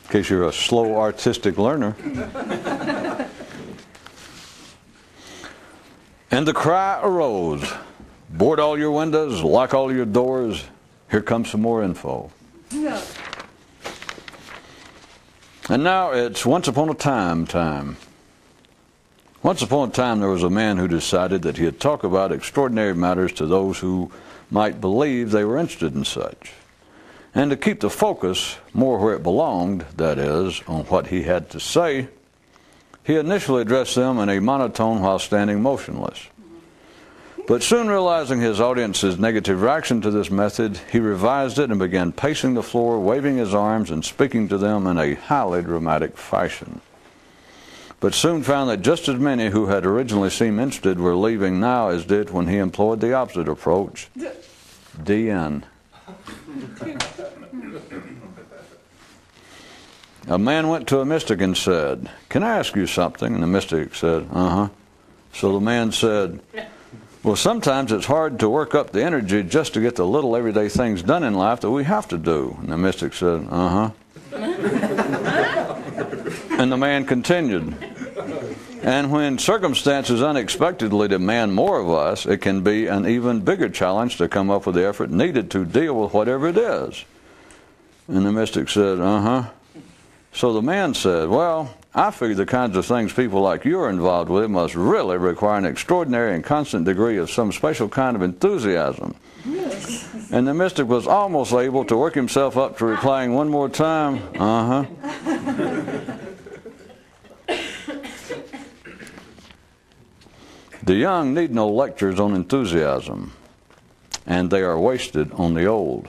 In case you're a slow artistic learner. And the cry arose, board all your windows, lock all your doors, here comes some more info. No. And now it's once upon a time. Once upon a time there was a man who decided that he'd talk about extraordinary matters to those who might believe they were interested in such. And to keep the focus more where it belonged, that is, on what he had to say, he initially addressed them in a monotone while standing motionless. But soon realizing his audience's negative reaction to this method, he revised it and began pacing the floor, waving his arms and speaking to them in a highly dramatic fashion. But soon found that just as many who had originally seemed interested were leaving now as did when he employed the opposite approach. DN. A man went to a mystic and said, "Can I ask you something?" And the mystic said, "Uh-huh." So the man said, "Well, sometimes it's hard to work up the energy just to get the little everyday things done in life that we have to do." And the mystic said, "Uh-huh." And the man continued, "And when circumstances unexpectedly demand more of us, it can be an even bigger challenge to come up with the effort needed to deal with whatever it is." And the mystic said, "Uh-huh." So the man said, "Well, I figure the kinds of things people like you are involved with must really require an extraordinary and constant degree of some special kind of enthusiasm." Yes. And the mystic was almost able to work himself up to replying one more time, "Uh-huh." The young need no lectures on enthusiasm, and they are wasted on the old.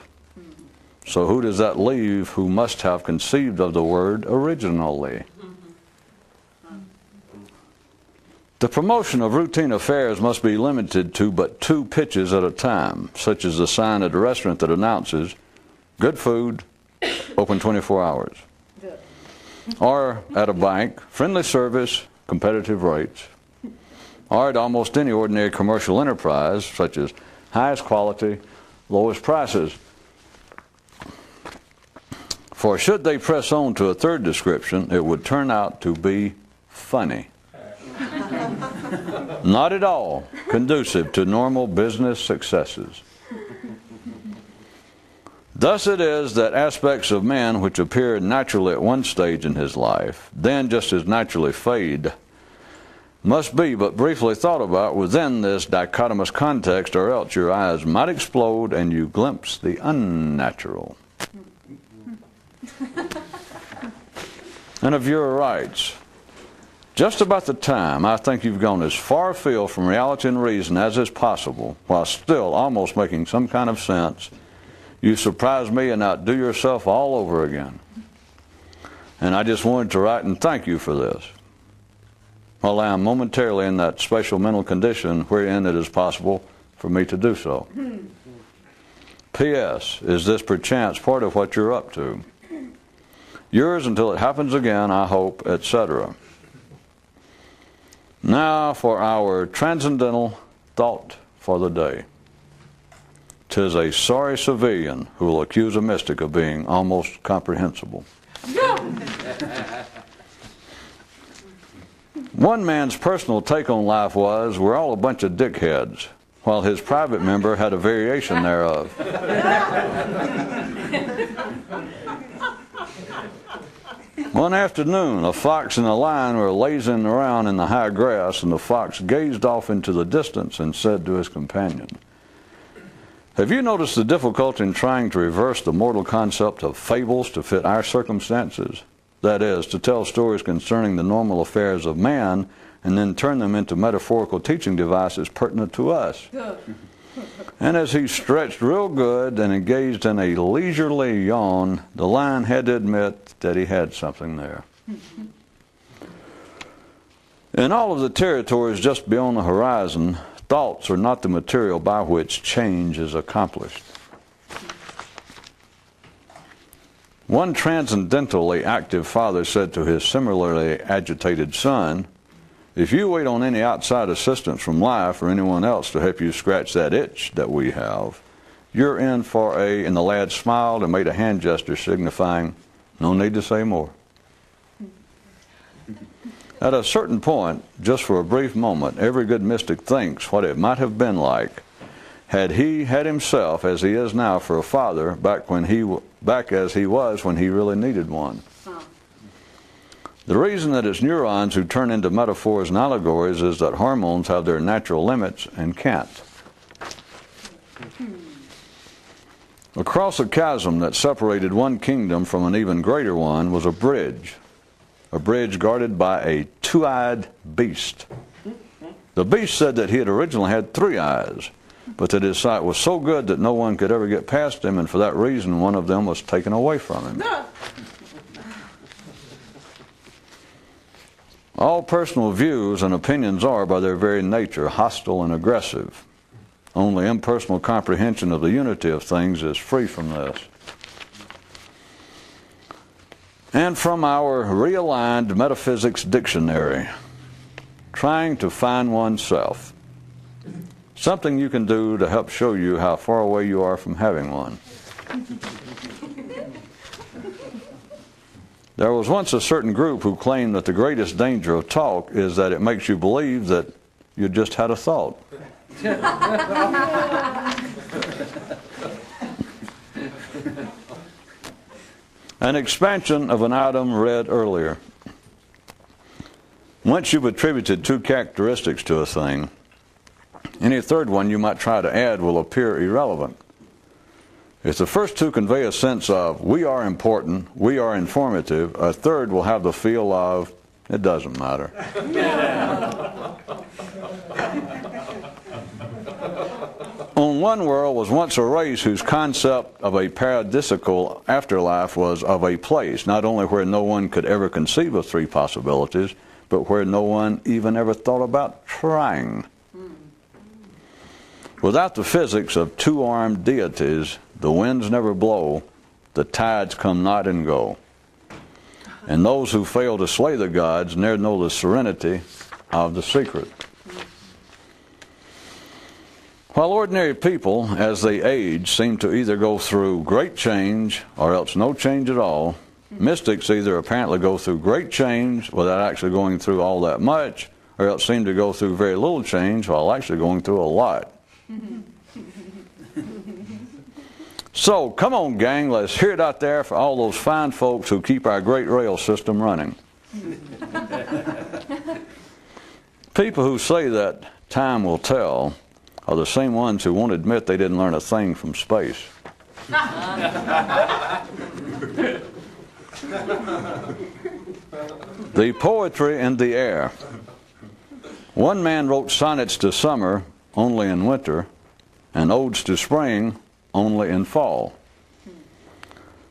So who does that leave who must have conceived of the word originally? The promotion of routine affairs must be limited to but 2 pitches at a time, such as the sign at a restaurant that announces, "Good food, open 24 hours." Or at a bank, "Friendly service, competitive rates." Or at almost any ordinary commercial enterprise, such as highest quality, lowest prices. For should they press on to a third description, it would turn out to be funny. Not at all conducive to normal business successes. Thus it is that aspects of man which appear naturally at one stage in his life, then just as naturally fade, must be but briefly thought about within this dichotomous context, or else your eyes might explode and you glimpse the unnatural. And of your rights, just about the time I think you've gone as far afield from reality and reason as is possible, while still almost making some kind of sense, you surprise me and outdo yourself all over again. And I just wanted to write and thank you for this, while I am momentarily in that special mental condition wherein it is possible for me to do so. P.S. Is this perchance part of what you're up to? Yours until it happens again, I hope, etc. Now for our transcendental thought for the day. 'Tis a sorry civilian who will accuse a mystic of being almost comprehensible. One man's personal take on life was, we're all a bunch of dickheads, while his private member had a variation thereof. One afternoon, a fox and a lion were lazing around in the high grass, and the fox gazed off into the distance and said to his companion, "Have you noticed the difficulty in trying to reverse the mortal concept of fables to fit our circumstances? That is, to tell stories concerning the normal affairs of man and then turn them into metaphorical teaching devices pertinent to us." And as he stretched real good and engaged in a leisurely yawn, the lion had to admit that he had something there. In all of the territories just beyond the horizon, thoughts are not the material by which change is accomplished. One transcendentally active father said to his similarly agitated son, "If you wait on any outside assistance from life or anyone else to help you scratch that itch that we have, You're in for a, and the lad smiled and made a hand gesture signifying, no need to say more. At a certain point, just for a brief moment, every good mystic thinks what it might have been like had he had himself, as he is now, for a father, back as he was when he really needed one. The reason that it's neurons who turn into metaphors and allegories is that hormones have their natural limits and can't. Across a chasm that separated one kingdom from an even greater one was a bridge guarded by a two-eyed beast. The beast said that he had originally had 3 eyes, but that his sight was so good that no one could ever get past him, and for that reason one of them was taken away from him. All personal views and opinions are, by their very nature, hostile and aggressive. Only impersonal comprehension of the unity of things is free from this. And from our realigned metaphysics dictionary, trying to find oneself. Something you can do to help show you how far away you are from having one. There was once a certain group who claimed that the greatest danger of talk is that it makes you believe that you just had a thought. An expansion of an item read earlier. Once you've attributed 2 characteristics to a thing, any third one you might try to add will appear irrelevant. If the first 2 convey a sense of, we are important, we are informative, a third will have the feel of, it doesn't matter. On one world was once a race whose concept of a paradisical afterlife was of a place, not only where no one could ever conceive of 3 possibilities, but where no one even ever thought about trying. Without the physics of 2-armed deities, the winds never blow, the tides come not and go. And those who fail to slay the gods ne'er know the serenity of the secret. While ordinary people, as they age, seem to either go through great change or else no change at all, mystics either apparently go through great change without actually going through all that much, or else seem to go through very little change while actually going through a lot. So, come on, gang, let's hear it out there for all those fine folks who keep our great rail system running. People who say that time will tell are the same ones who won't admit they didn't learn a thing from space. The poetry in the air. One man wrote sonnets to summer only in winter, and odes to spring only in fall.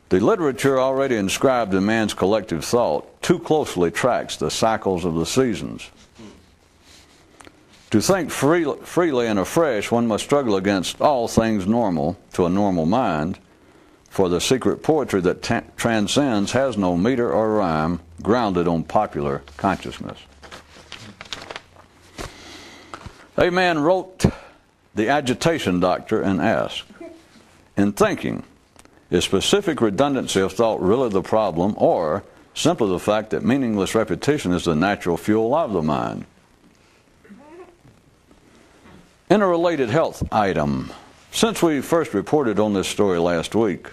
The literature already inscribed in man's collective thought too closely tracks the cycles of the seasons. To think freely and afresh, one must struggle against all things normal to a normal mind, for the secret poetry that transcends has no meter or rhyme grounded on popular consciousness. A man wrote the agitation doctor and asked, in thinking, is specific redundancy of thought really the problem, or simply the fact that meaningless repetition is the natural fuel of the mind? In a related health item, since we first reported on this story last week,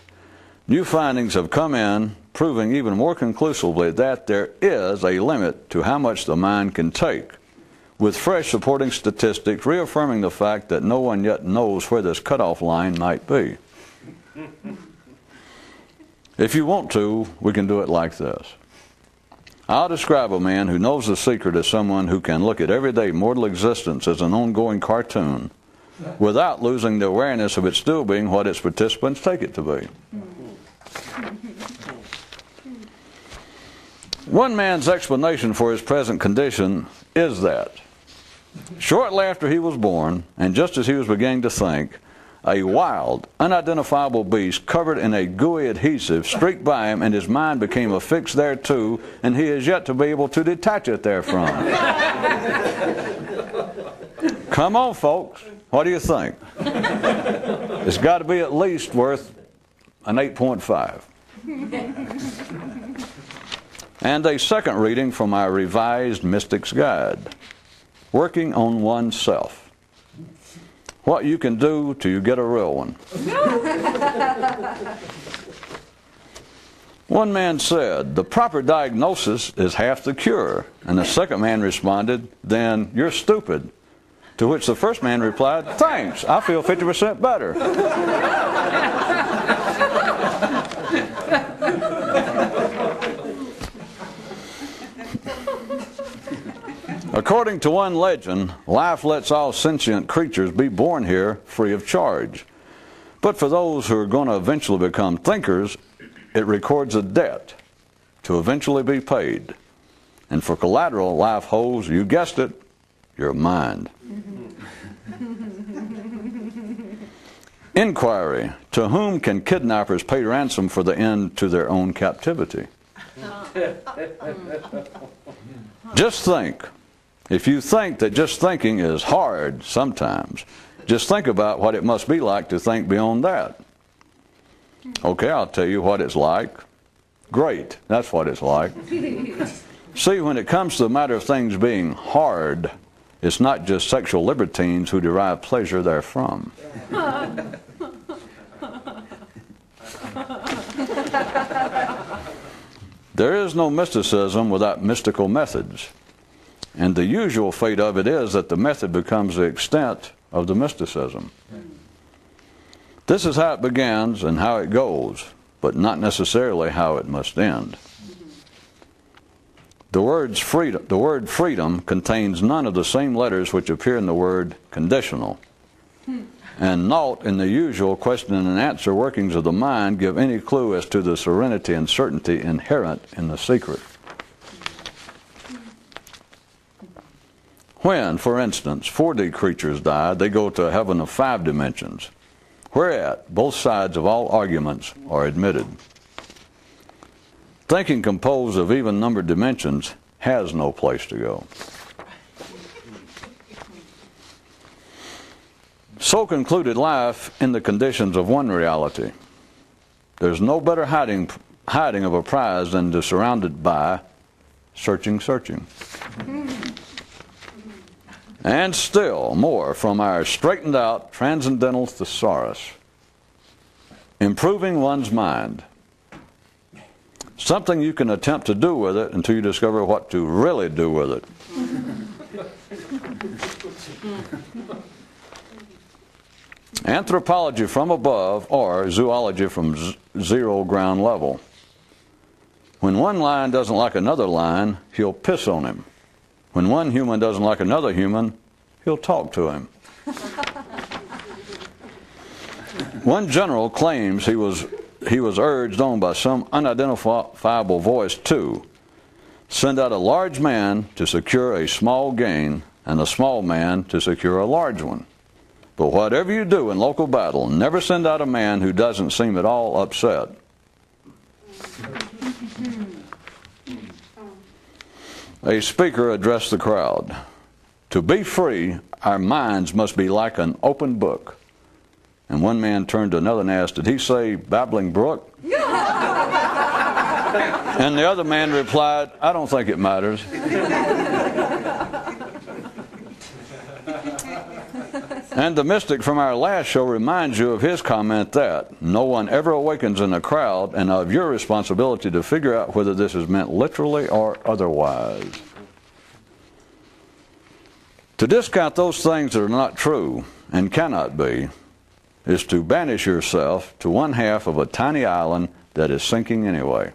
new findings have come in proving even more conclusively that there is a limit to how much the mind can take, with fresh supporting statistics reaffirming the fact that no one yet knows where this cutoff line might be. If you want to, we can do it like this. I'll describe a man who knows the secret as someone who can look at everyday mortal existence as an ongoing cartoon without losing the awareness of it still being what its participants take it to be. One man's explanation for his present condition is that shortly after he was born, and just as he was beginning to think, a wild, unidentifiable beast covered in a gooey adhesive streaked by him, and his mind became affixed thereto, and he is yet to be able to detach it therefrom. Come on, folks. What do you think? It's got to be at least worth an 8.5. And a second reading from our Revised Mystic's Guide, Working on Oneself. What you can do till you get a real one. One man said, the proper diagnosis is half the cure. And the second man responded, then you're stupid. To which the first man replied, thanks, I feel 50% better. According to one legend, life lets all sentient creatures be born here free of charge. But for those who are going to eventually become thinkers, it records a debt to eventually be paid. And for collateral, life holds, you guessed it, your mind. Inquiry: to whom can kidnappers pay ransom for the end to their own captivity? Just think. If you think that just thinking is hard sometimes, just think about what it must be like to think beyond that. Okay, I'll tell you what it's like. Great, that's what it's like. See, when it comes to the matter of things being hard, it's not just sexual libertines who derive pleasure therefrom. There is no mysticism without mystical methods. And the usual fate of it is that the method becomes the extent of the mysticism. This is how it begins and how it goes, but not necessarily how it must end. The word freedom contains none of the same letters which appear in the word conditional. And naught in the usual question and answer workings of the mind give any clue as to the serenity and certainty inherent in the secret. When, for instance, 4D creatures die, they go to a heaven of 5 dimensions, whereat both sides of all arguments are admitted. Thinking composed of even-numbered dimensions has no place to go. So concluded life in the conditions of one reality. There's no better hiding of a prize than to surround it by searching. And still more from our straightened out transcendental thesaurus. Improving one's mind. Something you can attempt to do with it until you discover what to really do with it. Anthropology from above, or zoology from zero ground level. When one lion doesn't like another lion, he'll piss on him. When one human doesn't like another human, he'll talk to him. One general claims he was urged on by some unidentifiable voice to send out a large man to secure a small gain and a small man to secure a large one. But whatever you do in local battle, never send out a man who doesn't seem at all upset. A speaker addressed the crowd. To be free, our minds must be like an open book. And one man turned to another and asked, did he say babbling brook? And the other man replied, I don't think it matters. And the mystic from our last show reminds you of his comment that no one ever awakens in a crowd, and of your responsibility to figure out whether this is meant literally or otherwise. To discount those things that are not true and cannot be is to banish yourself to one half of a tiny island that is sinking anyway.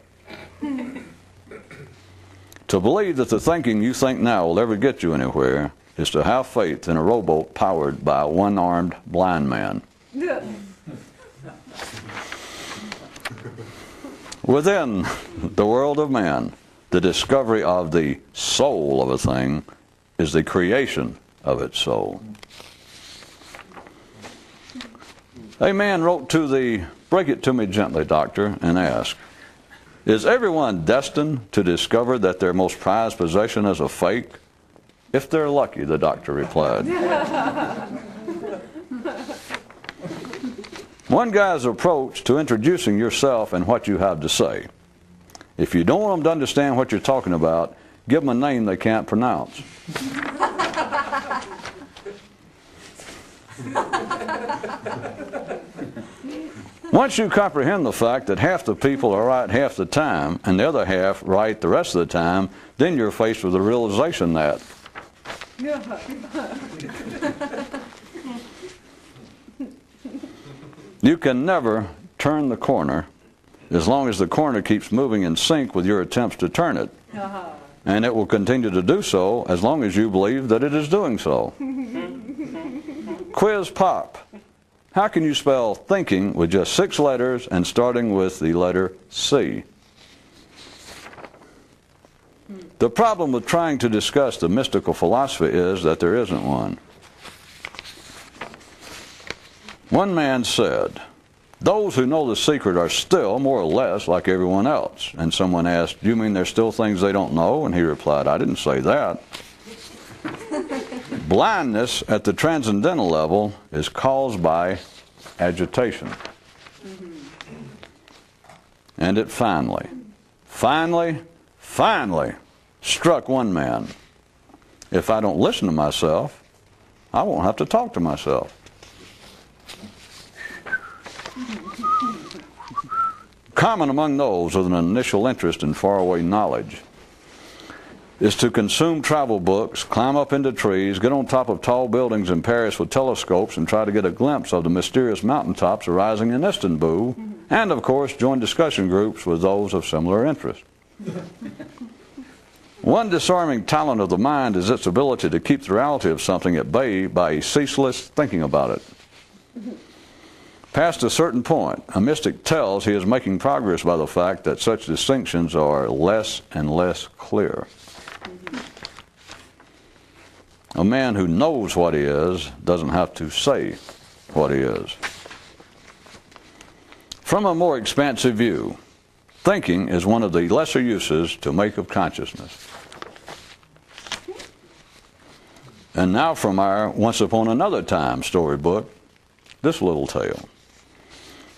To believe that the thinking you think now will ever get you anywhere is to have faith in a rowboat powered by a one-armed blind man. Within the world of man, the discovery of the soul of a thing is the creation of its soul. A man wrote to the Break It To Me Gently doctor and asked, is everyone destined to discover that their most prized possession is a fake? If they're lucky, the doctor replied. One guy's approach to introducing yourself and what you have to say. If you don't want them to understand what you're talking about, give them a name they can't pronounce. Once you comprehend the fact that half the people are right half the time and the other half right the rest of the time, then you're faced with the realization that you can never turn the corner as long as the corner keeps moving in sync with your attempts to turn it. And it will continue to do so as long as you believe that it is doing so. Quiz pop. How can you spell thinking with just 6 letters and starting with the letter C? The problem with trying to discuss the mystical philosophy is that there isn't one. One man said, "Those who know the secret are still more or less like everyone else." And someone asked, "Do you mean there's still things they don't know?" And he replied, "I didn't say that." Blindness at the transcendental level is caused by agitation. And it finally struck one man. If I don't listen to myself, I won't have to talk to myself. Common among those with an initial interest in faraway knowledge is to consume travel books, climb up into trees, get on top of tall buildings in Paris with telescopes and try to get a glimpse of the mysterious mountaintops arising in Istanbul, and of course join discussion groups with those of similar interest. One disarming talent of the mind is its ability to keep the reality of something at bay by ceaseless thinking about it. Past a certain point, a mystic tells he is making progress by the fact that such distinctions are less and less clear. A man who knows what he is doesn't have to say what he is. From a more expansive view, thinking is one of the lesser uses to make of consciousness. And now from our Once Upon Another Time storybook, this little tale.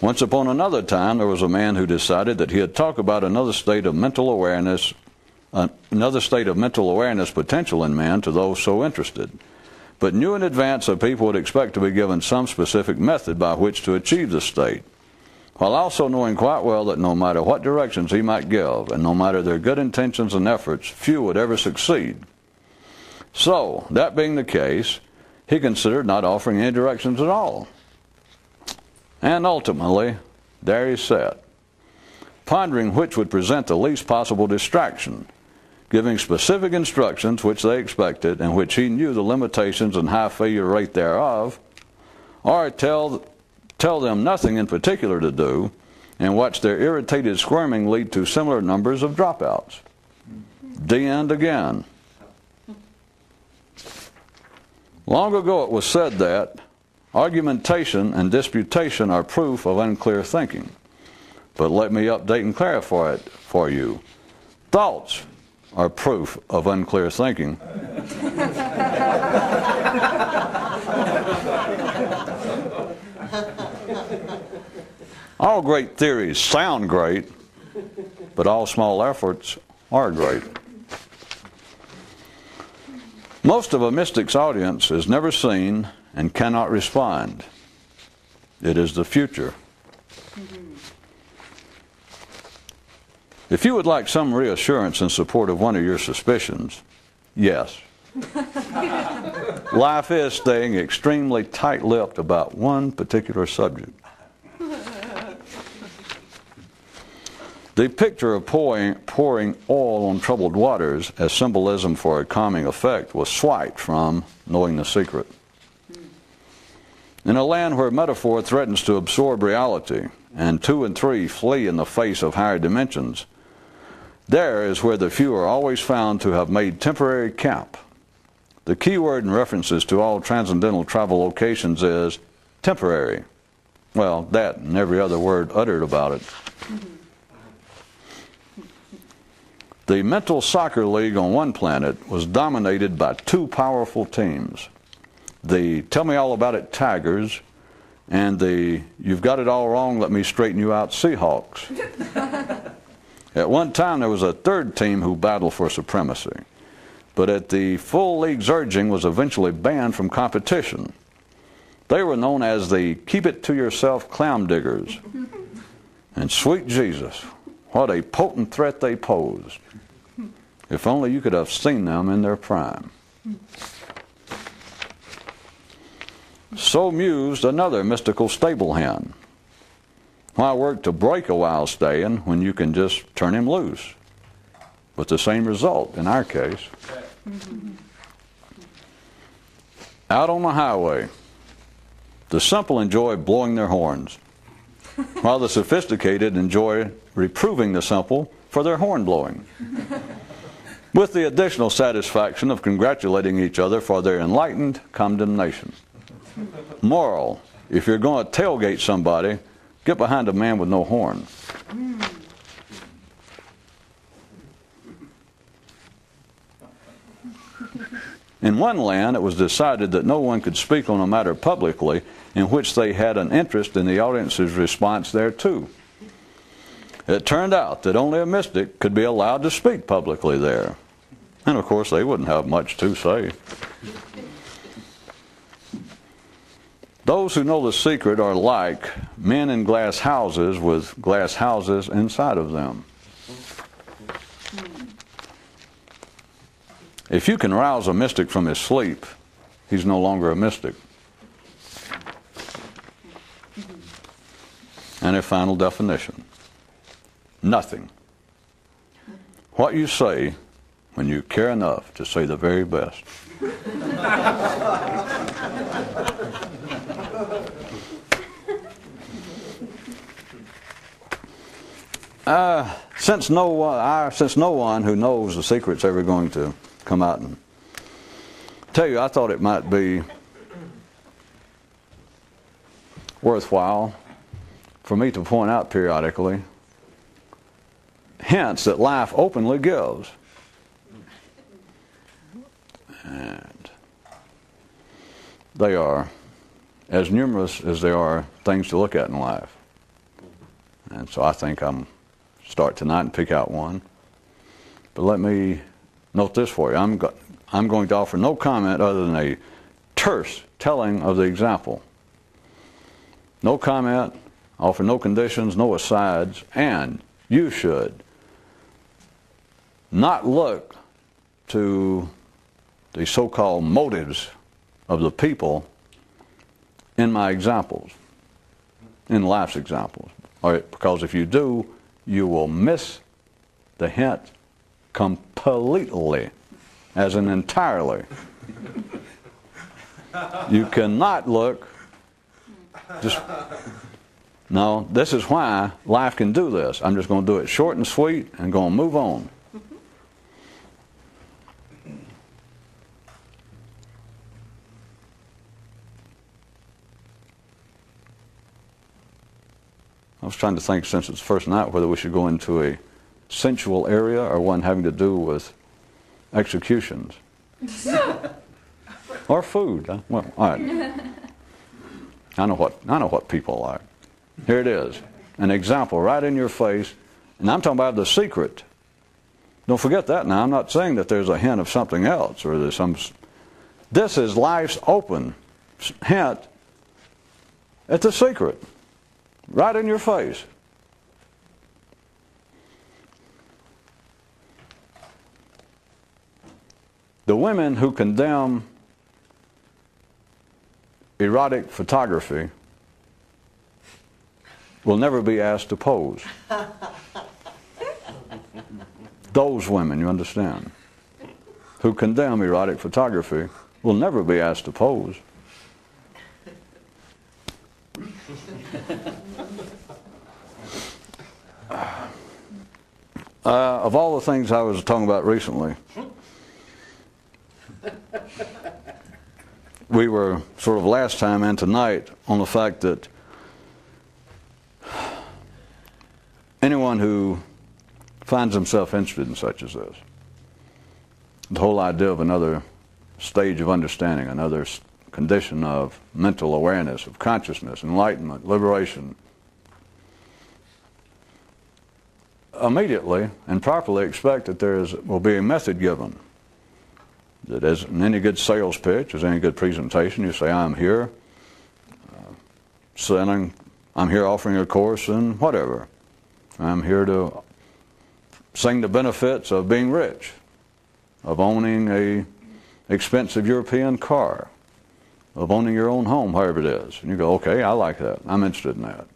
Once upon another time, there was a man who decided that he'd talk about another state of mental awareness potential in man to those so interested, but knew in advance that people would expect to be given some specific method by which to achieve the state, while also knowing quite well that no matter what directions he might give, and no matter their good intentions and efforts, few would ever succeed. So, that being the case, he considered not offering any directions at all. And ultimately, there he sat, pondering which would present the least possible distraction, giving specific instructions which they expected and which he knew the limitations and high failure rate thereof, or tell them nothing in particular to do and watch their irritated squirming lead to similar numbers of dropouts. The end again. Long ago it was said that argumentation and disputation are proof of unclear thinking. But let me update and clarify it for you. Thoughts are proof of unclear thinking. All great theories sound great, but all small efforts are great. Most of a mystic's audience is never seen and cannot respond. It is the future. If you would like some reassurance in support of one of your suspicions, yes. Life is staying extremely tight-lipped about one particular subject. The picture of pouring oil on troubled waters as symbolism for a calming effect was swiped from Knowing the Secret. In a land where metaphor threatens to absorb reality and 2 and 3 flee in the face of higher dimensions, there is where the few are always found to have made temporary camp. The key word in references to all transcendental travel locations is temporary. Well, that and every other word uttered about it. The mental soccer league on one planet was dominated by two powerful teams. The Tell Me All About It Tigers and the You've Got It All Wrong, Let Me Straighten You Out Seahawks. At one time there was a third team who battled for supremacy, but at the full league's urging was eventually banned from competition. They were known as the Keep It To Yourself Clown Diggers. And sweet Jesus, what a potent threat they posed. If only you could have seen them in their prime. So mused another mystical stable hen. Why work to break a wild stallion when you can just turn him loose? With the same result in our case. Out on the highway, the simple enjoy blowing their horns, while the sophisticated enjoy reproving the simple for their horn blowing, with the additional satisfaction of congratulating each other for their enlightened condemnation. Moral: if you're going to tailgate somebody, get behind a man with no horn. In one land, it was decided that no one could speak on a matter publicly in which they had an interest in the audience's response thereto. It turned out that only a mystic could be allowed to speak publicly there. And of course, they wouldn't have much to say. Those who know the secret are like men in glass houses with glass houses inside of them. If you can rouse a mystic from his sleep, he's no longer a mystic. And a final definition: nothing. What you say when you care enough to say the very best. Since no one who knows the secret's ever going to come out and tell you, I thought it might be worthwhile for me to point out periodically hints that life openly gives. And they are as numerous as there are things to look at in life. And so I think I'm start tonight and pick out one. But let me note this for you. I'm going to offer no comment other than a terse telling of the example. No comment, offer no conditions, no asides, and you should not look to the so-called motives of the people in my examples, in life's examples. Because if you do, you will miss the hint completely, as in entirely. You cannot look just... No, this is why life can do this. I'm just going to do it short and sweet and going to move on. I was trying to think, since it's the first night, whether we should go into a sensual area or one having to do with executions. Or food. Well, all right. I know what people like. Here it is. An example right in your face. And I'm talking about the secret. Don't forget that now. I'm not saying that there's a hint of something else or there's some... This is life's open hint at the secret. Right in your face. The women who condemn erotic photography will never be asked to pose. Those women, you understand, who condemn erotic photography will never be asked to pose. Of all the things I was talking about recently, we were sort of last time and tonight on the fact that anyone who finds himself interested in such as this. The whole idea of another stage of understanding, another condition of mental awareness, of consciousness, enlightenment, liberation, immediately and properly expect that will be a method given. That as in any good sales pitch, as any good presentation, you say, I'm here selling, I'm here offering a course in whatever. I'm here to sing the benefits of being rich, of owning a expensive European car, of owning your own home, wherever it is. And you go, okay, I like that. I'm interested in that.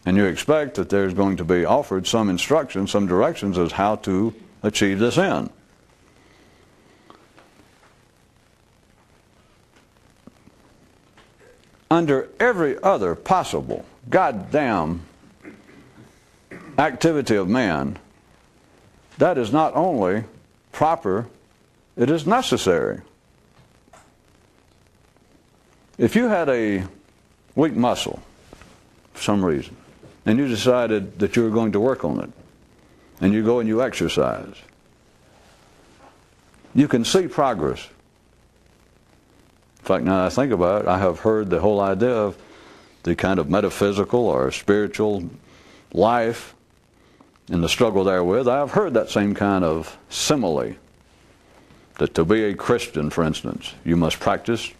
And you expect that there's going to be offered some instruction, some directions as how to achieve this end. Under every other possible goddamn activity of man, that is not only proper, it is necessary. If you had a weak muscle for some reason, and you decided that you were going to work on it, and you go and you exercise, you can see progress. In fact, now that I think about it, I have heard the whole idea of the kind of metaphysical or spiritual life and the struggle therewith. I have heard that same kind of simile, that to be a Christian, for instance, you must practice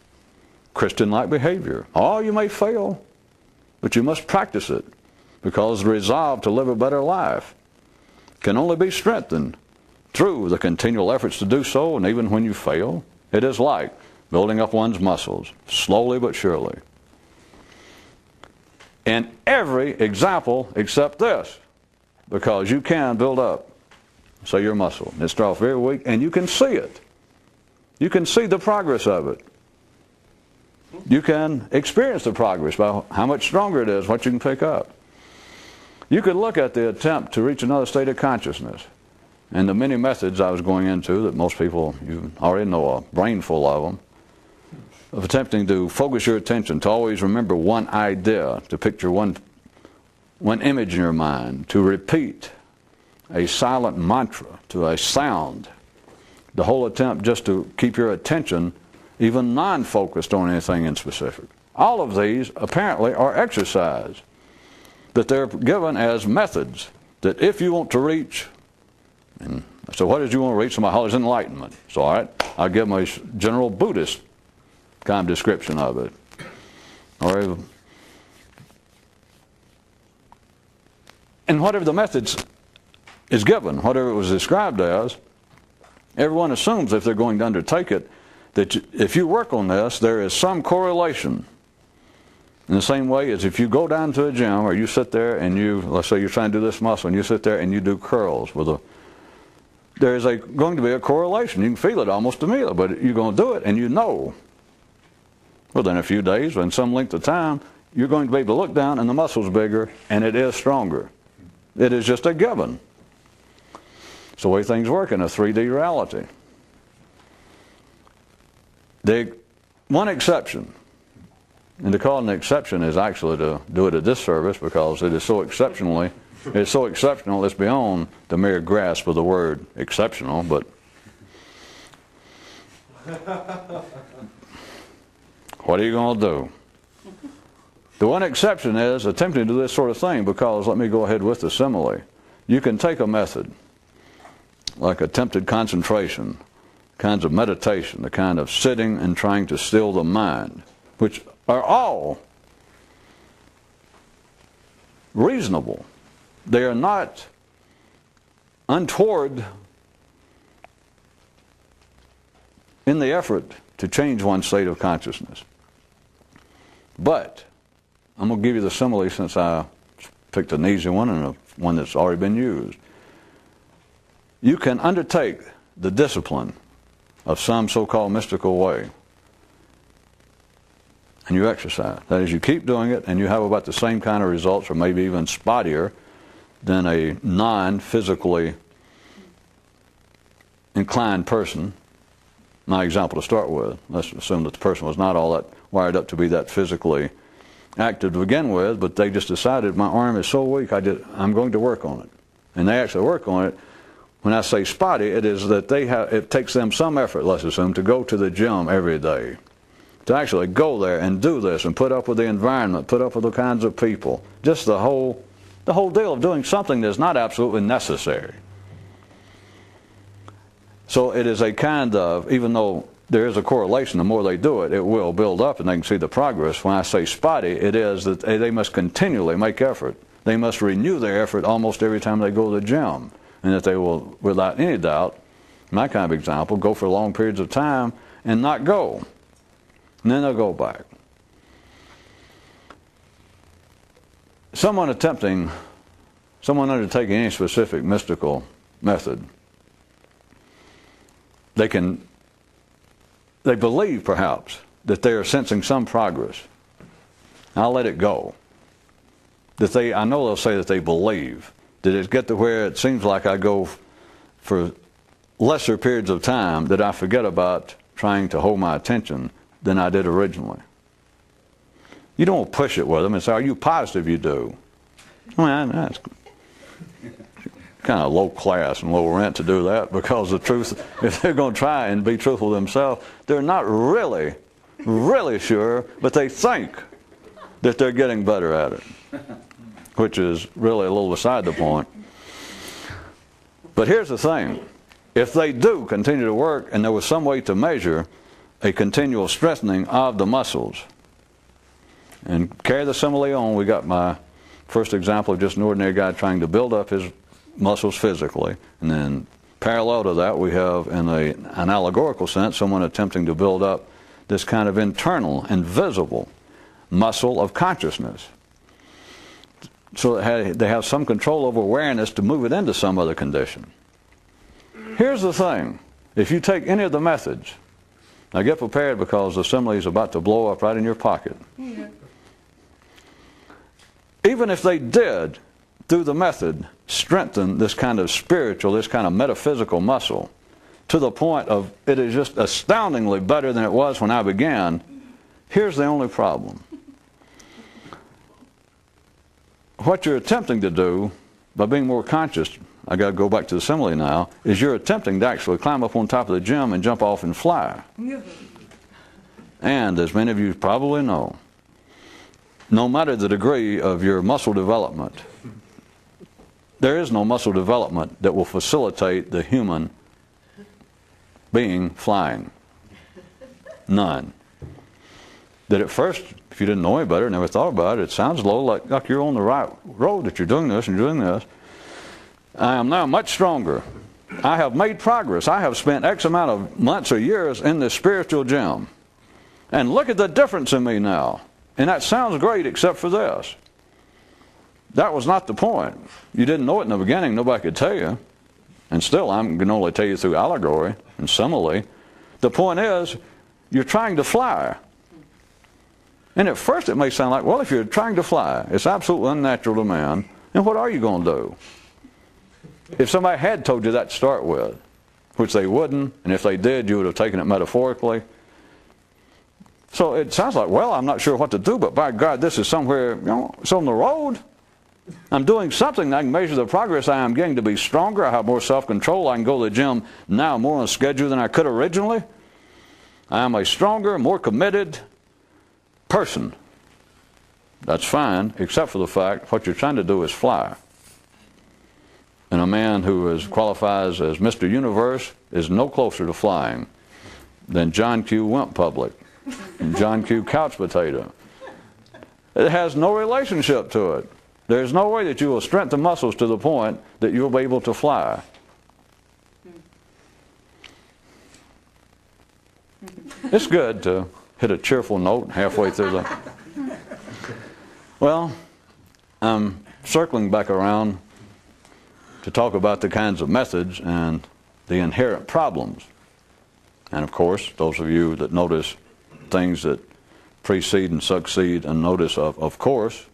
Christian-like behavior. Oh, you may fail, but you must practice it, because the resolve to live a better life can only be strengthened through the continual efforts to do so. And even when you fail, it is like building up one's muscles, slowly but surely. In every example except this, because you can build up, say, your muscle. It starts very weak, and you can see it. You can see the progress of it. You can experience the progress by how much stronger it is, what you can pick up. You could look at the attempt to reach another state of consciousness and the many methods I was going into that most people, you already know a brain full of them, of attempting to focus your attention, to always remember one idea, to picture one image in your mind, to repeat a silent mantra to a sound. The whole attempt just to keep your attention even non-focused on anything in specific. All of these apparently are exercise, that they're given as methods, that if you want to reach, and so what is you want to reach? Somebody hollers enlightenment. So all right, I'll give them a general Buddhist kind of description of it. Or and whatever the methods is given, whatever it was described as, everyone assumes if they're going to undertake it, that if you work on this, there is some correlation. In the same way as if you go down to a gym, or you sit there and let's say you're trying to do this muscle, and you sit there and you do curls with there is going to be a correlation. You can feel it almost immediately, but you're going to do it, and you know, within a few days, in some length of time, you're going to be able to look down, and the muscle's bigger, and it is stronger. It is just a given. It's the way things work in a 3D reality. The one exception, and to call it an exception is actually to do it a disservice, because it is so exceptional, it's beyond the mere grasp of the word exceptional, but what are you going to do? The one exception is attempting to do this sort of thing, because, let me go ahead with the simile. You can take a method, like attempted concentration, kinds of meditation, the kind of sitting and trying to still the mind, which are all reasonable. They are not untoward in the effort to change one's state of consciousness. But I'm going to give you the simile, since I picked an easy one and one that's already been used. You can undertake the discipline of some so-called mystical way, and you exercise. That is, you keep doing it, and you have about the same kind of results, or maybe even spottier, than a non-physically inclined person. My example to start with, let's assume that the person was not all that wired up to be that physically active to begin with, but they just decided, my arm is so weak, I'm going to work on it. and they actually work on it. When I say spotty, it is that it takes them some effort, let's assume, to go to the gym every day. To actually go there and do this and put up with the environment, put up with the kinds of people. Just the whole deal of doing something that's not absolutely necessary. So it is a kind of, even though there is a correlation, the more they do it, it will build up and they can see the progress. When I say spotty, it is that they must continually make effort. They must renew their effort almost every time they go to the gym. And that they will, without any doubt, my kind of example, go for long periods of time and not go. And then they'll go back. Someone undertaking any specific mystical method, they believe perhaps that they are sensing some progress. I'll let it go. I know they'll say that they believe. Did it get to where it seems like I go for lesser periods of time that I forget about trying to hold my attention than I did originally? You don't push it with them and say, are you positive you do? Well, that's kind of low class and low rent to do that, because the truth, if they're going to try and be truthful themselves, they're not really sure, but they think that they're getting better at it, which is really a little beside the point. But here's the thing. If they do continue to work and there was some way to measure a continual strengthening of the muscles, and carry the simile on, we got my first example of just an ordinary guy trying to build up his muscles physically, and then parallel to that we have, in an allegorical sense, someone attempting to build up this kind of internal and visible muscle of consciousness, so that they have some control over awareness to move it into some other condition. Here's the thing. If you take any of the methods, now get prepared, because the simile is about to blow up right in your pocket. Yeah. Even if they did, through the method, strengthen this kind of spiritual, this kind of metaphysical muscle, to the point of it is just astoundingly better than it was when I began, here's the only problem. What you're attempting to do, by being more conscious, I got to go back to the simile now, is you're attempting to actually climb up on top of the gym and jump off and fly. And as many of you probably know, no matter the degree of your muscle development, there is no muscle development that will facilitate the human being flying. None. That at first, if you didn't know any better, never thought about it, it sounds low, like you're on the right road, that you're doing this and doing this. I am now much stronger. I have made progress. I have spent X amount of months or years in this spiritual gym. And look at the difference in me now. And that sounds great except for this. That was not the point. You didn't know it in the beginning. Nobody could tell you. And still, I'm going to only tell you through allegory and simile. The point is, you're trying to fly. And at first it may sound like, well, if you're trying to fly, it's absolutely unnatural to man. And what are you going to do? If somebody had told you that to start with, which they wouldn't, and if they did, you would have taken it metaphorically. So it sounds like, well, I'm not sure what to do, but by God, this is somewhere, it's on the road. I'm doing something that I can measure the progress I am getting to be stronger. I have more self-control. I can go to the gym now more on a schedule than I could originally. I am a stronger, more committed person. That's fine, except for the fact what you're trying to do is fly. And a man who qualifies as Mr. Universe is no closer to flying than John Q. Wimp Public and John Q. Couch Potato. It has no relationship to it. There's no way that you will strengthen muscles to the point that you'll be able to fly. It's good to hit a cheerful note halfway through the... Well, I'm circling back around to talk about the kinds of methods and the inherent problems. And of course, those of you that notice things that precede and succeed and notice of course,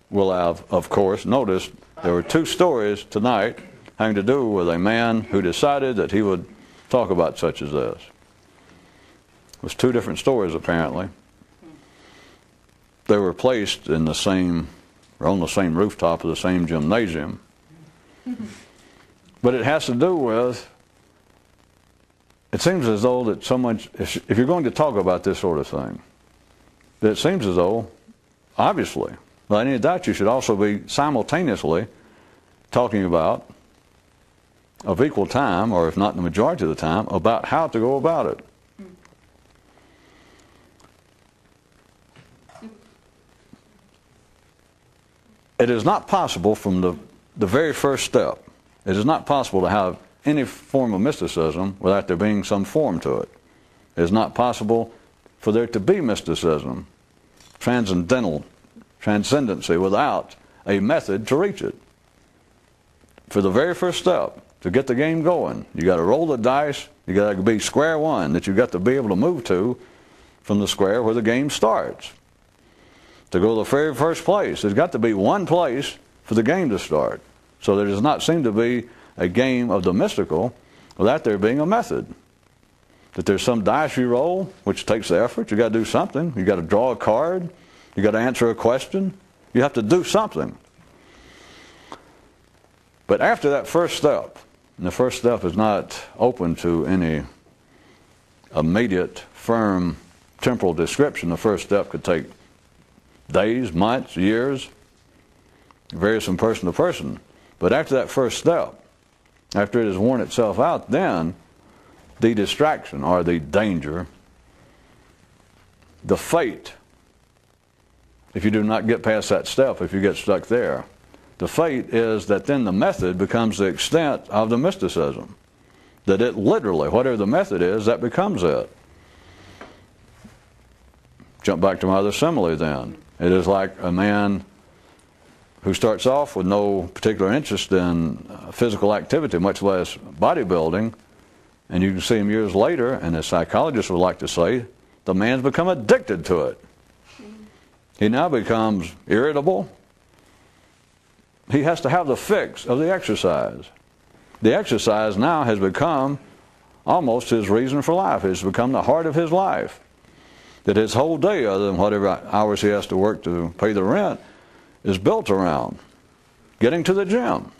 will have, of course, noticed there were two stories tonight having to do with a man who decided that he would talk about such as this. It was two different stories, apparently. They were placed in the same, or on the same rooftop of the same gymnasium. But it has to do with, it seems as though that someone, if you're going to talk about this sort of thing, that it seems as though, obviously, without any doubt, you should also be simultaneously talking about, of equal time, or if not the majority of the time, about how to go about it. It is not possible from the very first step. It is not possible to have any form of mysticism without there being some form to it. It is not possible for there to be mysticism, transcendency, without a method to reach it. For the very first step, to get the game going, you got to roll the dice, you got to be square one that you got to be able to move to from the square where the game starts. To go to the very first place, there's got to be one place for the game to start. So there does not seem to be a game of the mystical without there being a method. That there's some dice you roll, which takes the effort. You got to do something. You got to draw a card. You got to answer a question. You have to do something. But after that first step, and the first step is not open to any immediate, firm, temporal description. The first step could take days, months, years, varies from person to person. But after that first step, after it has worn itself out, then the distraction or the danger, the fate, if you do not get past that step, if you get stuck there, the fate is that then the method becomes the extent of the mysticism. That it literally, whatever the method is, that becomes it. Jump back to my other simile then. It is like a man who starts off with no particular interest in physical activity, much less bodybuilding, and you can see him years later, and as psychologists would like to say, the man's become addicted to it. He now becomes irritable. He has to have the fix of the exercise. The exercise now has become almost his reason for life. It's become the heart of his life. That his whole day, other than whatever hours he has to work to pay the rent, is built around getting to the gym.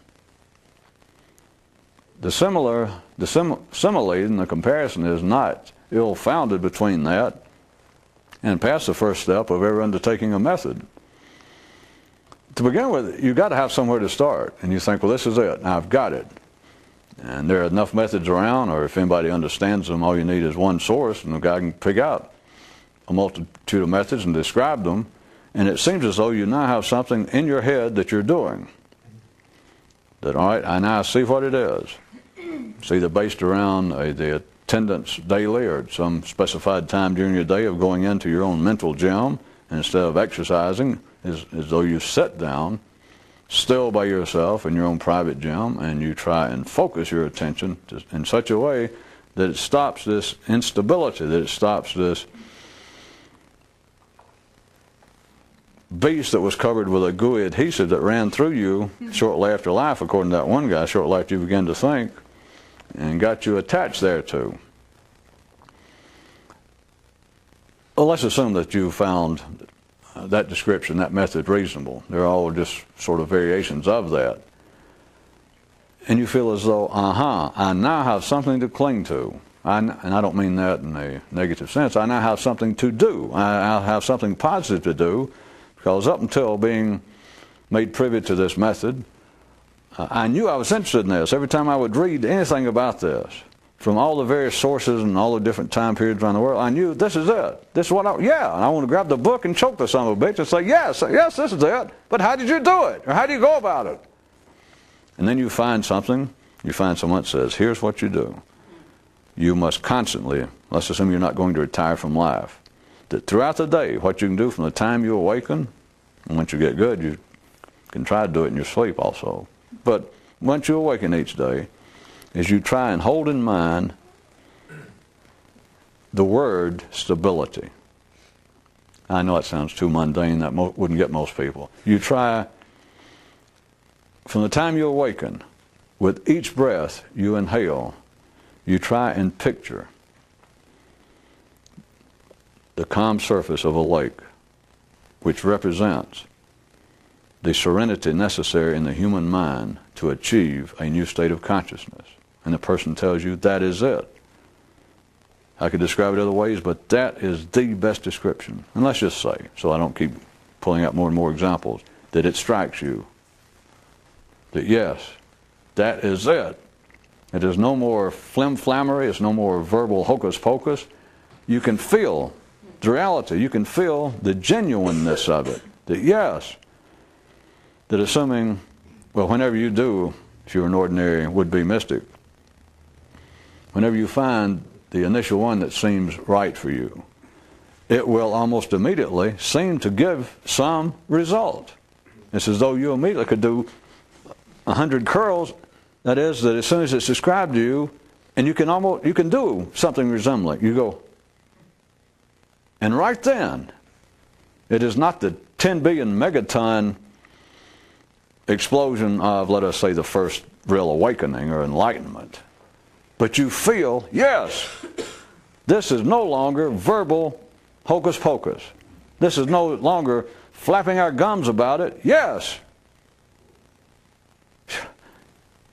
The simile and the comparison is not ill-founded between that and past the first step of ever undertaking a method. To begin with, you've got to have somewhere to start. And you think, well, this is it. Now I've got it. And there are enough methods around, or if anybody understands them, all you need is one source, and the guy can pick out a multitude of methods and describe them. And it seems as though you now have something in your head that you're doing. That, all right, I now see what it is. It's either based around the attendance daily or at some specified time during your day of going into your own mental gym, and instead of exercising, as though you sit down still by yourself in your own private gym, and you try and focus your attention in such a way that it stops this instability, that it stops this beast that was covered with a gooey adhesive that ran through you shortly after life, according to that one guy, shortly after you began to think, and got you attached thereto. Well, let's assume that you found that description, that method reasonable. They're all just sort of variations of that. And you feel as though, I now have something to cling to. And I don't mean that in a negative sense. I now have something to do. I have something positive to do, because up until being made privy to this method, I knew I was interested in this. Every time I would read anything about this, from all the various sources and all the different time periods around the world, I knew this is it. This is what and I want to grab the book and choke the son of a bitch and say, yes, this is it. But how did you do it? Or how do you go about it? And then you find something, you find someone that says, here's what you do. You must constantly, let's assume you're not going to retire from life, that throughout the day, what you can do from the time you awaken, and once you get good, you can try to do it in your sleep also. But once you awaken each day, is you try and hold in mind the word stability. I know it sounds too mundane, that wouldn't get most people. You try, from the time you awaken, with each breath you inhale, you try and picture the calm surface of a lake, which represents the serenity necessary in the human mind to achieve a new state of consciousness. And the person tells you that is it. I could describe it other ways, but that is the best description. And let's just say, so I don't keep pulling out more and more examples, that it strikes you that yes, that is it. It is no more flim-flammery, it's no more verbal hocus-pocus. You can feel the reality, you can feel the genuineness of it. That yes, that assuming, well, whenever you do, if you're an ordinary would-be mystic, whenever you find the initial one that seems right for you, it will almost immediately seem to give some result. It's as though you immediately could do 100 curls, that is, that as soon as it's described to you, and you can do something resembling. You go, and right then, it is not the 10 billion megaton explosion of, let us say, the first real awakening or enlightenment. But you feel, yes, this is no longer verbal hocus pocus. This is no longer flapping our gums about it. Yes.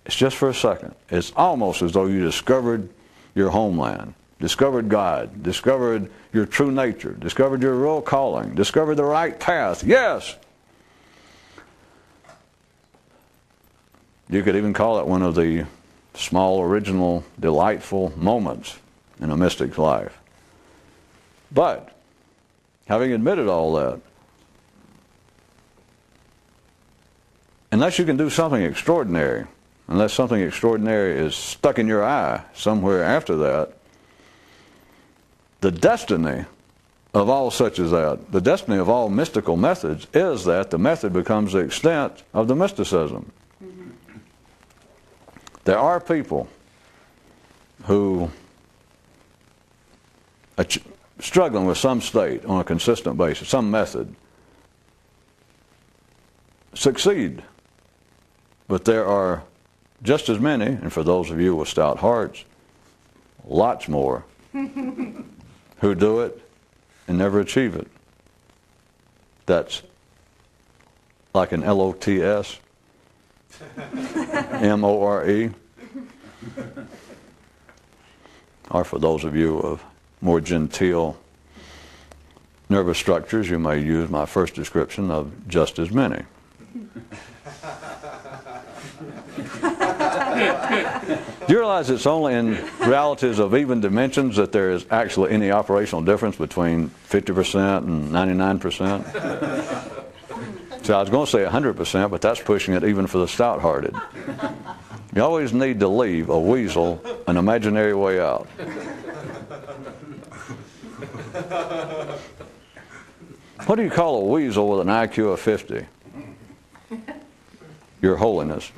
It's just for a second. It's almost as though you discovered your homeland, discovered God, discovered your true nature, discovered your real calling, discovered the right path. Yes. You could even call it one of the small, original, delightful moments in a mystic's life. But, having admitted all that, unless you can do something extraordinary, unless something extraordinary is stuck in your eye somewhere after that, the destiny of all such as that, the destiny of all mystical methods is that the method becomes the extent of the mysticism. There are people who are struggling with some state on a consistent basis, some method, succeed. But there are just as many, and for those of you with stout hearts, lots more, who do it and never achieve it. That's like an LOTS. M-O-R-E. Or for those of you of more genteel nervous structures, you may use my first description of just as many. Do you realize it's only in realities of even dimensions that there is actually any operational difference between 50% and 99%? So I was going to say 100%, but that's pushing it even for the stout-hearted. You always need to leave a weasel an imaginary way out. What do you call a weasel with an IQ of 50? Your Holiness.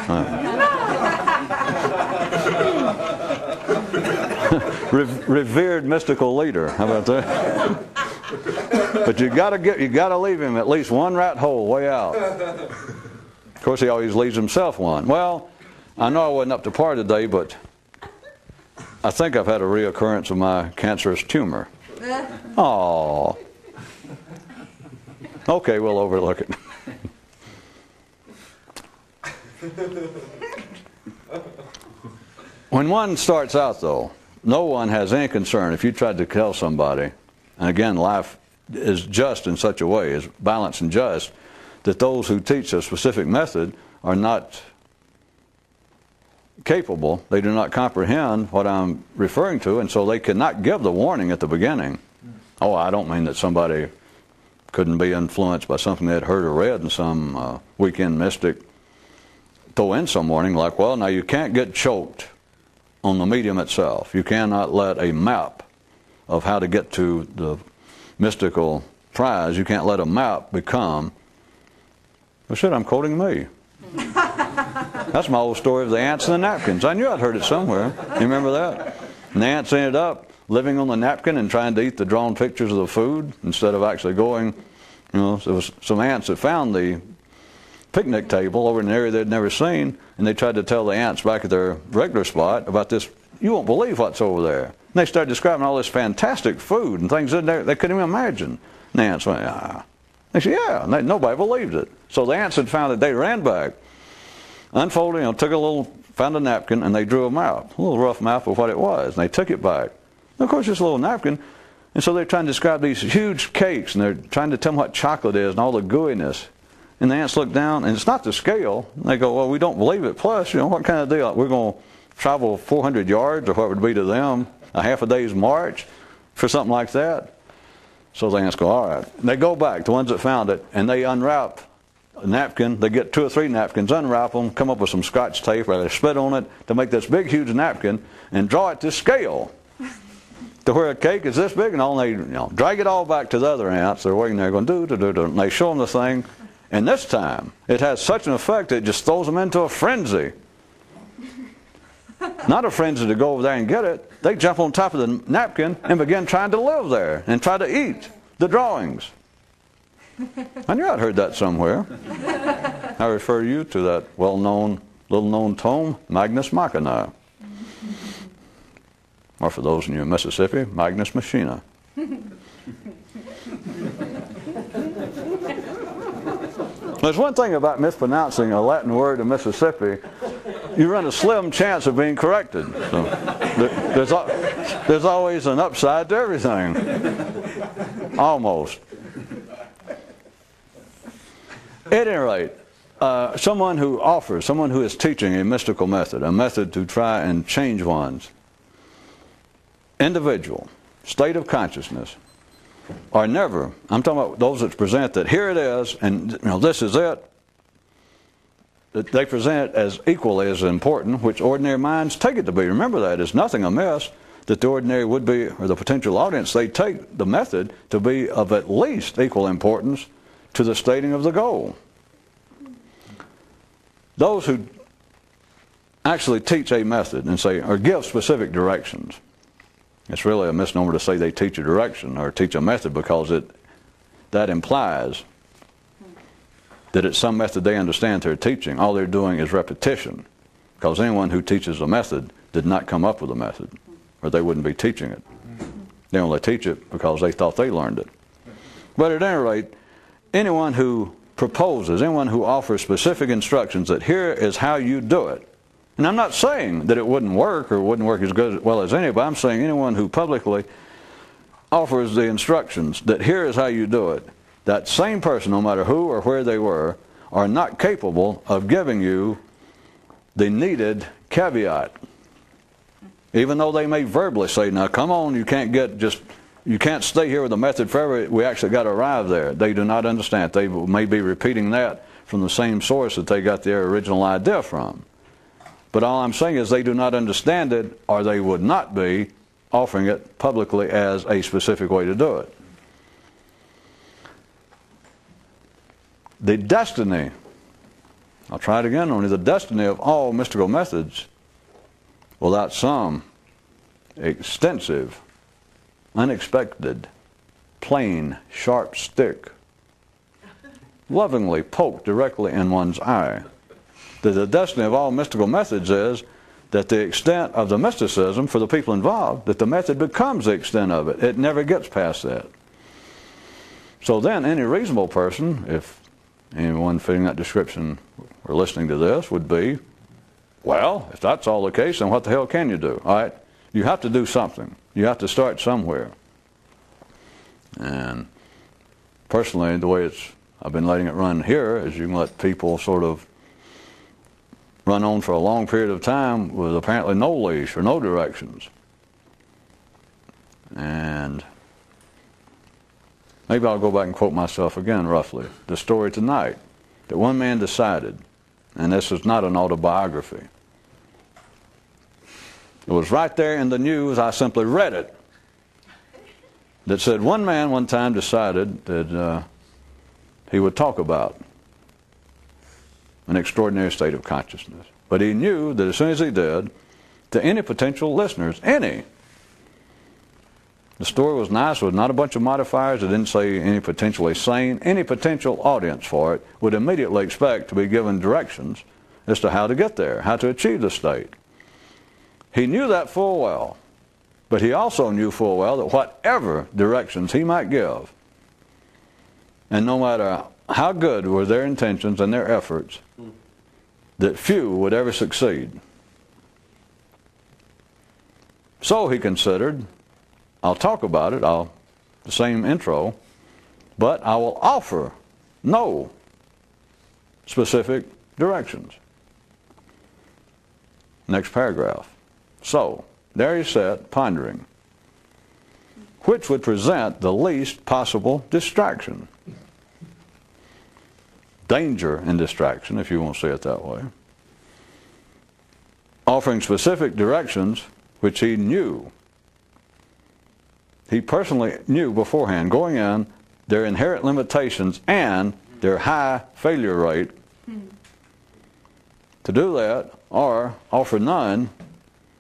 Revered mystical leader. How about that? But you got to leave him at least one rat hole way out. Of course, he always leaves himself one. Well, I know I wasn't up to par today, but I think I've had a reoccurrence of my cancerous tumor. Oh. Okay, we'll overlook it. When one starts out, though, no one has any concern. If you tried to tell somebody, and again, life is just in such a way, is balanced and just, that those who teach a specific method are not capable, they do not comprehend what I'm referring to, and so they cannot give the warning at the beginning. Oh, I don't mean that somebody couldn't be influenced by something they'd heard or read in some weekend mystic throw in some warning, like, well, now you can't get choked on the medium itself. You cannot let a map of how to get to the mystical prize, you can't let a map become, well, shit, I'm quoting me. That's my old story of the ants and the napkins. I knew I'd heard it somewhere. You remember that? And the ants ended up living on the napkin and trying to eat the drawn pictures of the food instead of actually going, you know, there was some ants that found the picnic table over in an area they'd never seen, and they tried to tell the ants back at their regular spot about this. You won't believe what's over there. And they started describing all this fantastic food and things in there they couldn't even imagine. And the ants went, ah. They said, yeah. And nobody believed it. So the ants had found it. They ran back, unfolded, took a little, found a napkin, and they drew a map, a little rough map of what it was. And they took it back. And of course, this little napkin. And so they're trying to describe these huge cakes, and they're trying to tell them what chocolate is and all the gooiness. And the ants look down, and it's not the scale. And they go, well, we don't believe it. Plus, what kind of deal? We're going to travel 400 yards, or what would be to them a half a day's march for something like that. So the ants go, all right. And they go back, the ones that found it, and they unwrap a napkin. They get 2 or 3 napkins, unwrap them, come up with some Scotch tape, or they spit on it to make this big, huge napkin, and draw it to scale. To where a cake is this big, and all, and they drag it all back to the other ants. They're waiting there going, do, and they show them the thing. And this time, it has such an effect that it just throws them into a frenzy. Not a frenzy to go over there and get it. They jump on top of the napkin and begin trying to live there and try to eat the drawings. I knew I'd heard that somewhere. I refer you to that well-known, little-known tome, Magnus Machina. Or for those of you in Mississippi, Magnus Machina. There's one thing about mispronouncing a Latin word in Mississippi. You run a slim chance of being corrected. So there's always an upside to everything. Almost. At any rate, someone who is teaching a mystical method, a method to try and change one's individual state of consciousness, are never, I'm talking about those that present that here it is, and this is it. They present it as equally as important, which ordinary minds take it to be. Remember that. It's nothing amiss that the ordinary would-be, or the potential audience, they take the method to be of at least equal importance to the stating of the goal. Those who actually teach a method and say, or give specific directions, it's really a misnomer to say they teach a direction or teach a method, because that implies that it's some method they understand they're teaching. All they're doing is repetition, because anyone who teaches a method did not come up with a method, or they wouldn't be teaching it. They only teach it because they thought they learned it. But at any rate, anyone who proposes, anyone who offers specific instructions that here is how you do it, and I'm not saying that it wouldn't work or wouldn't work as well as any, but I'm saying anyone who publicly offers the instructions that here is how you do it, that same person, no matter who or where they were, are not capable of giving you the needed caveat. Even though they may verbally say, now come on, you can't stay here with the method forever, we actually got to arrive there. They do not understand. They may be repeating that from the same source that they got their original idea from. But all I'm saying is they do not understand it, or they would not be offering it publicly as a specific way to do it. The destiny, I'll try it again, only the destiny of all mystical methods, without some extensive, unexpected, plain, sharp stick, lovingly poked directly in one's eye. The destiny of all mystical methods is that the extent of the mysticism for the people involved, that the method becomes the extent of it. It never gets past that. So then any reasonable person, if anyone fitting that description or listening to this, would be, well, if that's all the case, then what the hell can you do? All right? You have to do something. You have to start somewhere. And personally, the way I've been letting it run here is you can let people sort of run on for a long period of time with apparently no leash or no directions. And maybe I'll go back and quote myself again roughly. The story tonight, that one man decided, and this is not an autobiography. It was right there in the news, I simply read it, that said one man one time decided that he would talk about an extraordinary state of consciousness. But he knew that as soon as he did, to any potential listeners, the story was nice, it was not a bunch of modifiers, it didn't say any potentially sane, any potential audience for it would immediately expect to be given directions as to how to get there, how to achieve the state. He knew that full well, but he also knew full well that whatever directions he might give, and no matter how good were their intentions and their efforts that few would ever succeed. So he considered, I'll talk about it, the same intro, but I will offer no specific directions. Next paragraph. So, there he sat, pondering, which would present the least possible distraction. Danger in distraction, if you want to say it that way. Offering specific directions which he knew. He personally knew beforehand, going in, their inherent limitations and their high failure rate. To do that, or offer none,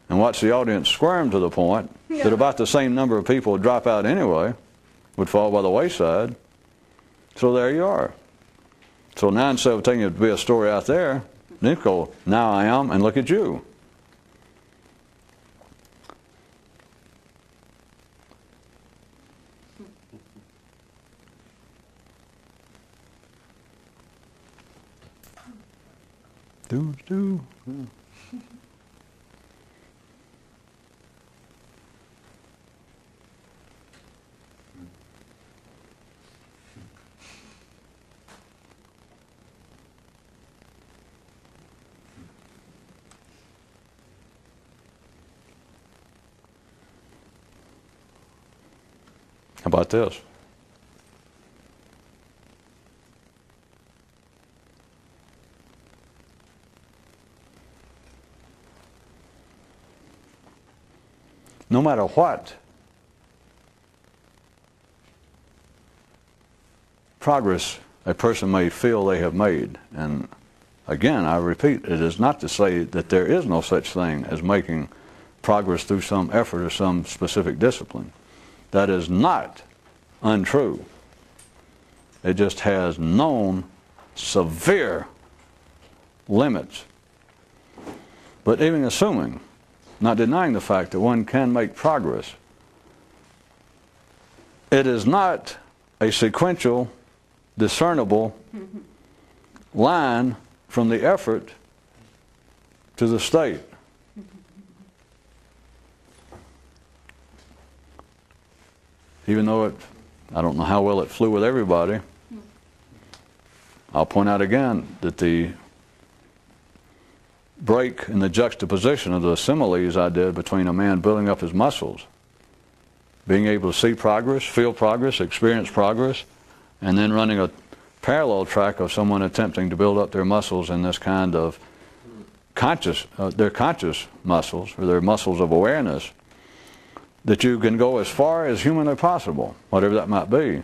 and watch the audience squirm to the point that about the same number of people would drop out anyway, would fall by the wayside. So there you are. So now instead of taking it to be a story out there, then go, now I am, and look at you. Do. How about this? No matter what progress a person may feel they have made, and again, I repeat, it is not to say that there is no such thing as making progress through some effort or some specific discipline. That is not untrue. It just has known severe limits. But even assuming, not denying the fact that one can make progress, it is not a sequential, discernible line from the effort to the state. Even though I don't know how well it flew with everybody, I'll point out again that the break in the juxtaposition of the similes I did between a man building up his muscles, being able to see progress, feel progress, experience progress, and then running a parallel track of someone attempting to build up their muscles in this kind of their conscious muscles, or their muscles of awareness, that you can go as far as humanly possible, whatever that might be.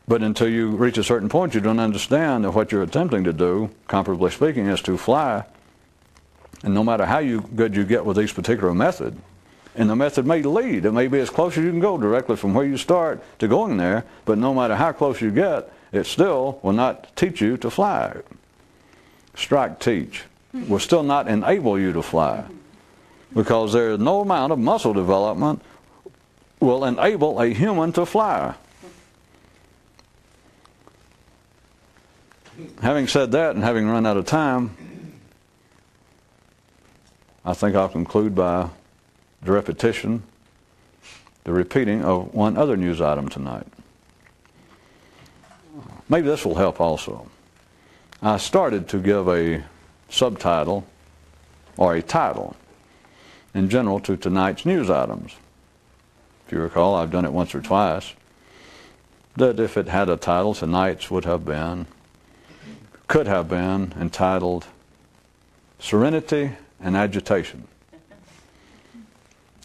But until you reach a certain point, you don't understand that what you're attempting to do, comparably speaking, is to fly. And no matter how good you get with each particular method, and the method may lead, it may be as close as you can go directly from where you start to going there, but no matter how close you get, it still will not teach you to fly. Strike, teach will still not enable you to fly, because there is no amount of muscle development will enable a human to fly. Having said that, and having run out of time, I think I'll conclude by the repetition, the repeating of one other news item tonight. Maybe this will help also. I started to give a subtitle or a title in general to tonight's news items. If you recall, I've done it once or twice. That if it had a title, tonight's could have been entitled Serenity and Agitation.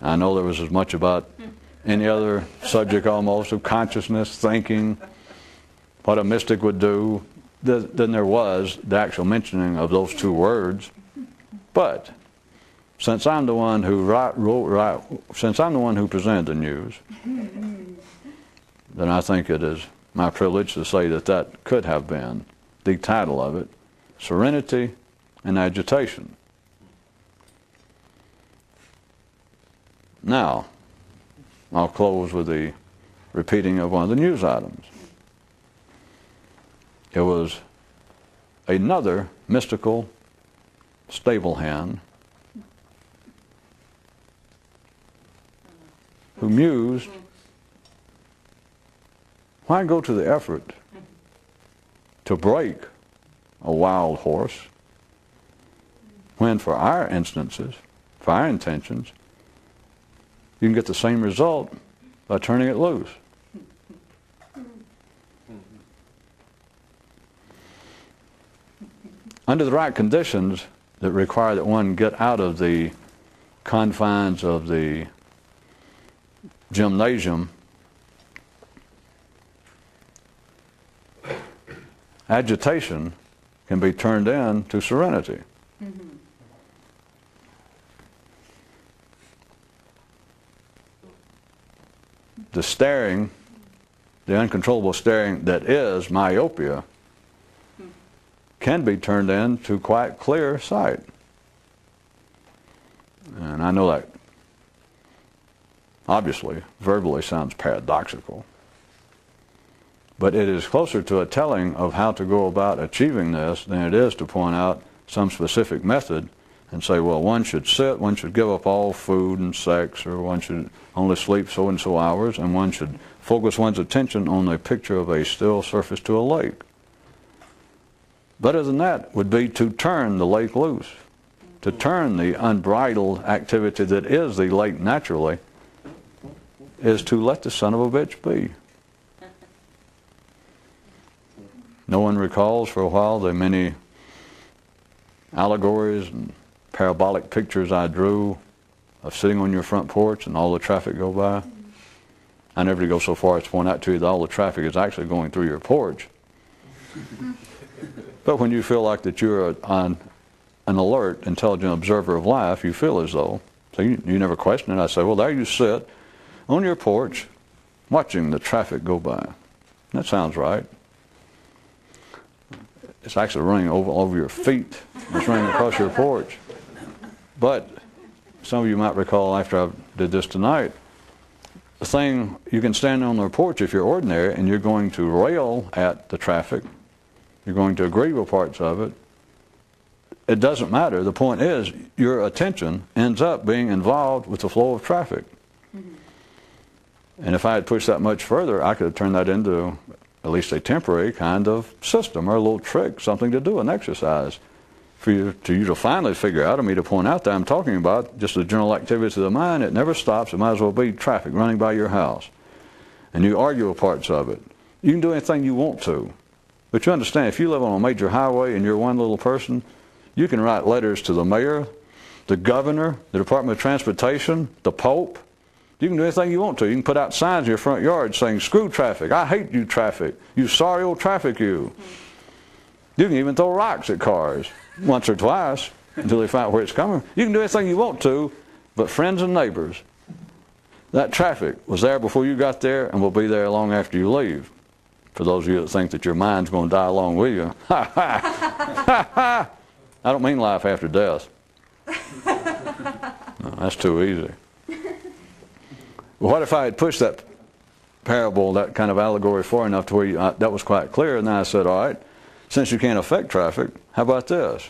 I know there was as much about any other subject almost of consciousness, thinking, what a mystic would do, than there was the actual mentioning of those two words. But since I'm the one who presented the news, then I think it is my privilege to say that that could have been the title of it, Serenity and Agitation. Now, I'll close with the repeating of one of the news items. It was another mystical stable hand who mused, why go to the effort to break a wild horse when for our instances, for our intentions, you can get the same result by turning it loose. Under the right conditions that require that one get out of the confines of the gymnasium, agitation can be turned into serenity. Mm-hmm. The staring, the uncontrollable staring that is myopia, can be turned into quite clear sight. And I know that obviously, verbally sounds paradoxical, but it is closer to a telling of how to go about achieving this than it is to point out some specific method and say, well, one should sit, one should give up all food and sex, or one should only sleep so and so hours, and one should focus one's attention on a picture of a still surface to a lake. Better than that would be to turn the lake loose, to turn the unbridled activity that is the lake naturally, is to let the son of a bitch be. No one recalls for a while the many allegories and parabolic pictures I drew of sitting on your front porch and all the traffic go by. I never go so far as to point out to you that all the traffic is actually going through your porch. But when you feel like that you're an alert, intelligent observer of life, you feel as though, so you never question it. I say, well, there you sit on your porch watching the traffic go by. That sounds right. It's actually running over your feet. It's running across your porch. But some of you might recall after I did this tonight, the thing, you can stand on the porch if you're ordinary and you're going to rail at the traffic. You're going to agree with parts of it. It doesn't matter. The point is your attention ends up being involved with the flow of traffic. Mm-hmm. And if I had pushed that much further, I could have turned that into at least a temporary kind of system or a little trick, something to do, an exercise, for you to finally figure out, or me to point out that I'm talking about just the general activity of the mind. It never stops. It might as well be traffic running by your house. And you argue with parts of it. You can do anything you want to. But you understand, if you live on a major highway and you're one little person, you can write letters to the mayor, the governor, the Department of Transportation, the Pope. You can do anything you want to. You can put out signs in your front yard saying, screw traffic, I hate you traffic, you sorry old traffic you. You can even throw rocks at cars once or twice until they find out where it's coming. You can do anything you want to, but friends and neighbors, that traffic was there before you got there and will be there long after you leave. For those of you that think that your mind's going to die along with you, ha ha, ha ha. I don't mean life after death. No, that's too easy. Well, what if I had pushed that parable, that kind of allegory far enough to where that was quite clear, and then I said, all right, since you can't affect traffic, how about this?